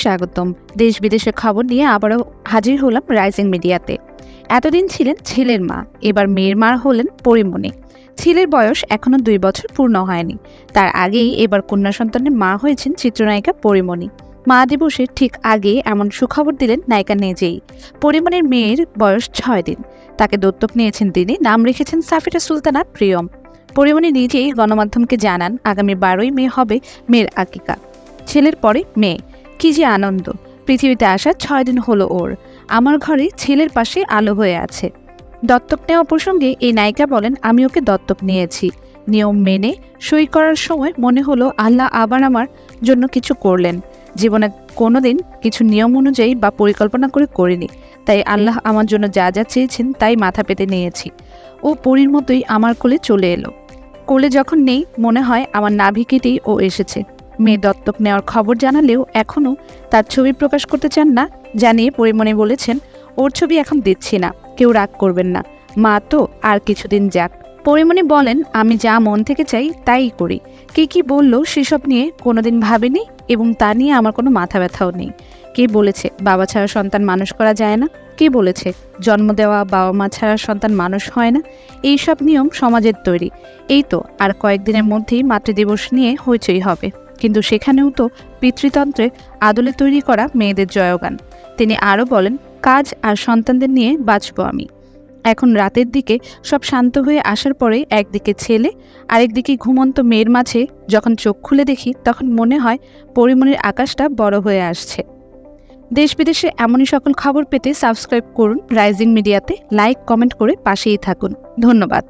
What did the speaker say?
স্বাগতম। দেশ বিদেশের খবর নিয়ে আবারও হাজির হলাম রাইজিং মিডিয়াতে। এতদিন ছিলেন ছেলের মা, এবার মেয়ের মা হলেন পরিমণি। ছেলের বয়স এখনো 2 বছর পূর্ণ হয়নি, তার আগেই এবার কন্যা সন্তানের মা হয়েছেন চিত্রনায়িকা পরিমণি। মা দিবসের ঠিক আগে এমন সুখবর দিলেন নায়িকা নিজেই। পরিমণির মেয়ের বয়স 6 দিন, তাকে দত্তক নিয়েছেন তিনি, নাম রেখেছেন সাফিরা সুলতানা প্রিয়ম। পরিমণি নিজেই গণমাধ্যমকে জানান আগামী 12ই মে হবে মেয়ের আকিকা। ছেলের পরে মেয়ে, কি যে আনন্দ! পৃথিবীতে আসা 6 দিন হলো ওর। আমার ঘরে ছেলের পাশে আলো হয়ে আছে। দত্তক নেওয়া প্রসঙ্গে এই নায়িকা বলেন, আমি ওকে দত্তক নিয়েছি। নিয়ম মেনে সই করার সময় মনে হলো আল্লাহ আবার আমার জন্য কিছু করলেন। জীবনে কোনোদিন কিছু নিয়ম অনুযায়ী বা পরিকল্পনা করে করিনি, তাই আল্লাহ আমার জন্য যা যা চেয়েছেন তাই মাথা পেতে নিয়েছি। ও পরীর মতোই আমার কোলে চলে এলো। কোলে যখন নেই মনে হয় আমার নাভি কেটেই ও এসেছে। মেয়ে দত্তক নেওয়ার খবর জানালেও এখনও তার ছবি প্রকাশ করতে চান না। জানিয়ে পরিমণি বলেছেন, ওর ছবি এখন দিচ্ছি না, কেউ রাগ করবেন না, মা তো আর কিছুদিন যাক। পরিমণি বলেন, আমি যা মন থেকে চাই তাই করি। কে কি বললো সেসব নিয়ে কোনোদিন ভাবিনি এবং তা নিয়ে আমার কোনো মাথা ব্যথাও নেই। কে বলেছে বাবা ছাড়া সন্তান মানুষ করা যায় না? কে বলেছে জন্ম দেওয়া বাবা মা ছাড়া সন্তান মানুষ হয় না? এই সব নিয়ম সমাজের তৈরি। এই তো আর কয়েকদিনের মধ্যেই মাতৃদিবস নিয়ে হইচই হবে, কিন্তু সেখানেও তো পিতৃতন্ত্রে আদলে তৈরি করা মেয়েদের জয়গান। তিনি আরও বলেন, কাজ আর সন্তানদের নিয়ে বাঁচব আমি। এখন রাতের দিকে সব শান্ত হয়ে আসার পরে একদিকে ছেলে আরেকদিকে ঘুমন্ত মেয়ের মাঝে যখন চোখ খুলে দেখি তখন মনে হয় পরিমণির আকাশটা বড় হয়ে আসছে। দেশ বিদেশে এমনই সকল খবর পেতে সাবস্ক্রাইব করুন রাইজিং মিডিয়াতে, লাইক কমেন্ট করে পাশেই থাকুন। ধন্যবাদ।